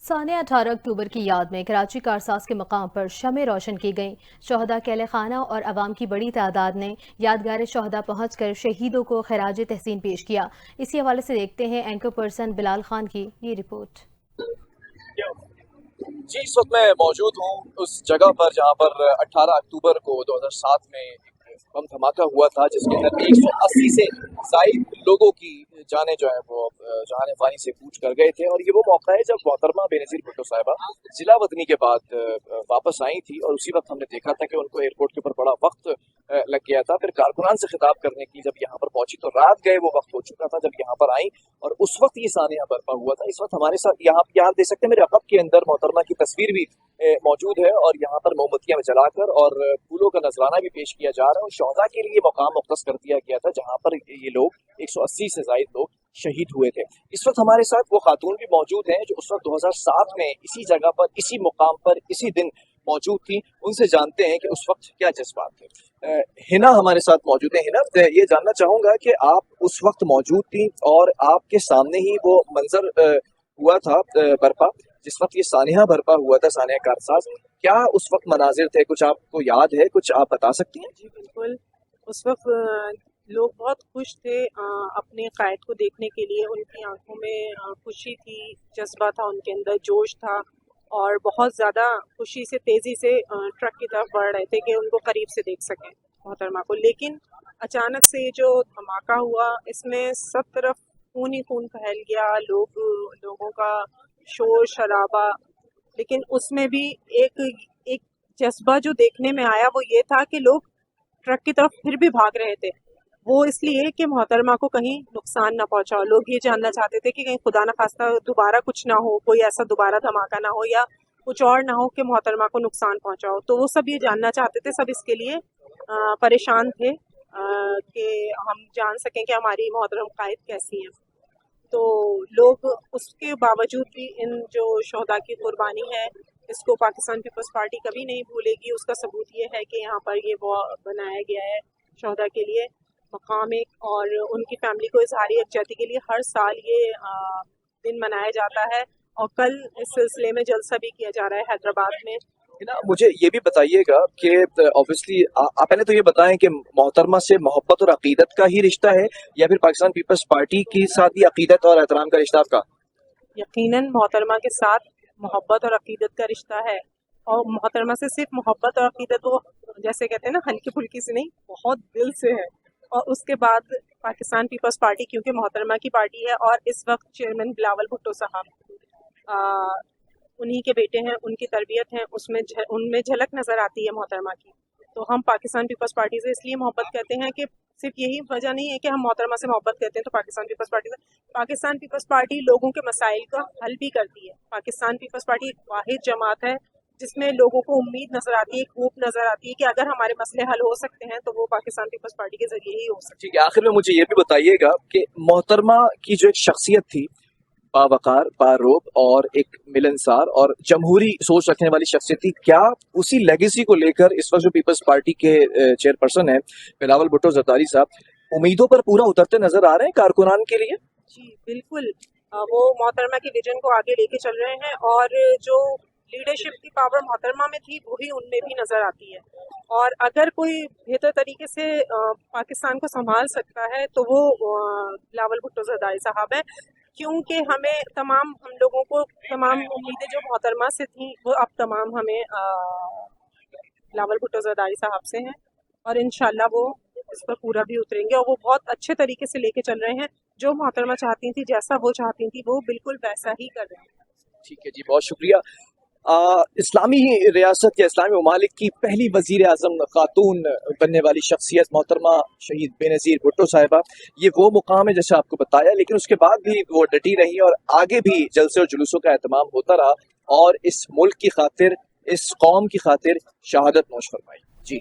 साने 18 अक्टूबर की याद में कराची कारसाज के मकाम पर शमें रोशन की गईं। शोहदा के अहले खाना और अवाम की बड़ी तादाद ने यादगार शोहदा पहुंचकर शहीदों को खराज तहसीन पेश किया। इसी हवाले से देखते हैं एंकर पर्सन बिलाल खान की ये रिपोर्ट। जी, इस वक्त मैं मौजूद हूँ उस जगह पर जहाँ पर 18 अक्टूबर को 2007 में एक बम धमाका हुआ था, जिसके अंदर 180 से ज़ायद लोगों की जानें जो है वो जहान फानी से कूच कर गए थे। और ये वो मौका है जब मोहतरमा बेनज़ीर भुट्टो साहिबा जिला वतनी के बाद वापस आई थी, और उसी वक्त हमने देखा था कि उनको एयरपोर्ट के ऊपर बड़ा वक्त लग गया था। फिर कारकुनान से खिताब करने की जब यहाँ पर पहुंची तो रात गए वो वक्त हो चुका था जब यहाँ पर आई, और उस वक्त ये सानिया बरपा हुआ था। इस वक्त हमारे साथ यहाँ देख सकते हैं मेरे अक़ब के अंदर मोहतरमा की तस्वीर भी मौजूद है, और यहाँ पर मोमबत्तियां जलाकर और फूलों का नजराना भी पेश किया जा रहा है। और शोहदा के लिए मकाम मुख्तस कर दिया गया था जहाँ पर ये लोग 180 से ज़ायद लोग शहीद हुए थे। इस वक्त हमारे साथ वो खातून भी मौजूद हैं जो उस वक्त 2007 में इसी जगह पर, इसी मुकाम पर, इसी दिन मौजूद थी। उनसे जानते हैं कि उस वक्त क्या जज्बात थे। हिना हमारे साथ मौजूद है। हिना, ये जानना चाहूंगा कि आप उस वक्त मौजूद थी और आपके सामने ही वो मंजर हुआ था बरपा, जिस वक्त ये सानिया बरपा हुआ था, सानिया कारसाज। क्या उस वक्त मनाजिर थे, कुछ आपको याद है, कुछ आप बता सकती हैं? जी बिल्कुल, उस वक्त लोग बहुत खुश थे अपने कायद को देखने के लिए। उनकी आंखों में खुशी थी, जज्बा था, उनके अंदर जोश था, और बहुत ज़्यादा खुशी से तेज़ी से ट्रक की तरफ बढ़ रहे थे कि उनको करीब से देख सकें मोहतरमा को। लेकिन अचानक से ये जो धमाका हुआ, इसमें सब तरफ खून ही खून फैल गया, लोगों का शोर शराबा। लेकिन उसमें भी एक जज्बा जो देखने में आया वो ये था कि लोग ट्रक की तरफ फिर भी भाग रहे थे, वो इसलिए कि मोहतरमा को कहीं नुकसान ना पहुंचा। लोग ये जानना चाहते थे कि कहीं खुदा न खास्ता दोबारा कुछ ना हो, कोई ऐसा दोबारा धमाका ना हो या कुछ और ना हो कि मोहतरमा को नुकसान पहुंचा हो। तो वो सब ये जानना चाहते थे, सब इसके लिए परेशान थे कि हम जान सकें कि हमारी मोहतरम कायद कैसी हैं। तो लोग उसके बावजूद भी इन जो शोहदा की कुर्बानी है, इसको पाकिस्तान पीपल्स पार्टी कभी नहीं भूलेगी। उसका सबूत ये है कि यहाँ पर ये वो बनाया गया है शोहदा के लिए मकाम एक, और उनकी फैमिली को इजहारी यकजहती के लिए हर साल ये दिन मनाया जाता है। और कल इस सिलसिले में जलसा भी किया जा रहा है हैदराबाद में। ना, मुझे ये भी बताइएगा कि ऑब्वियसली आप पहले तो ये बताएं कि मोहतरमा से मोहब्बत और अकीदत का ही रिश्ता है या फिर पाकिस्तान पीपल्स पार्टी के साथ भी अकीदत और एहतराम का रिश्ता आपका? यकीनन मोहतरमा के साथ मोहब्बत और अकीदत का रिश्ता है, और मोहतरमा से सिर्फ मोहब्बत और अकीदत वो जैसे कहते हैं ना हल्की फुल्की से नहीं, बहुत दिल से है। और उसके बाद पाकिस्तान पीपल्स पार्टी क्योंकि मोहतरमा की पार्टी है, और इस वक्त चेयरमैन बिलावल भुट्टो साहब उन्हीं के बेटे हैं, उनकी तरबियत है, उनमें झलक नज़र आती है मोहतरमा की। तो हम पाकिस्तान पीपल्स पार्टी से इसलिए मोहब्बत करते हैं कि सिर्फ यही वजह नहीं है कि हम मोहतरमा से मोहब्बत करते हैं तो पाकिस्तान पीपल्स पार्टी से। पाकिस्तान पीपल्स पार्टी लोगों के मसाइल का हल भी करती है। पाकिस्तान पीपल्स पार्टी एक वाहिद जमात है जिसमें लोगों को उम्मीद नजर आती है, एक होप नजर आती है कि अगर हमारे मसले हल हो सकते हैं तो वो पाकिस्तान पीपल्स पार्टी के जरिए ही हो सकते हैं। ठीक है, आखिर में मुझे ये भी बताइएगा कि मोहतरमा की जो एक शख्सियत थी, बावकार, बारोब और एक मिलनसार और जमहूरी सोच रखने वाली शख्सियत थी, क्या उसी लेगेसी को लेकर इस वक्त जो पीपल्स पार्टी के चेयरपर्सन है बिलावल भुट्टो जरदारी साहब, उम्मीदों पर पूरा उतरते नजर आ रहे हैं कारकुनान के लिए? जी बिल्कुल, वो मोहतरमा के विजन को आगे लेके चल रहे हैं, और जो लीडरशिप की पावर मोहतरमा में थी वही उनमें भी नज़र आती है। और अगर कोई बेहतर तरीके से पाकिस्तान को संभाल सकता है तो वो बिलावल भुट्टो जरदारी साहब हैं, क्योंकि हम लोगों को तमाम उम्मीदें जो मोहतरमा से थी वो अब तमाम हमें बिलावल भुट्टो जरदारी साहब से हैं, और इंशाल्लाह वो इस पर पूरा भी उतरेंगे, और वो बहुत अच्छे तरीके से लेके चल रहे हैं। जो मोहतरमा चाहती थी, जैसा वो चाहती थी, वो बिल्कुल वैसा ही कर रहे हैं। ठीक है जी, बहुत शुक्रिया। इस्लामी रियासत या इस्लामी ममालिक की पहली वज़ीर आज़म खातून बनने वाली शख्सियत मोहतरमा शहीद बेनज़ीर भुट्टो साहिबा, ये वो मुकाम है जैसे आपको बताया, लेकिन उसके बाद भी वो डटी रही और आगे भी जलसे और जुलूसों का एहतमाम होता रहा और इस मुल्क की खातिर, इस कौम की खातिर शहादत नोश फरमाई। जी।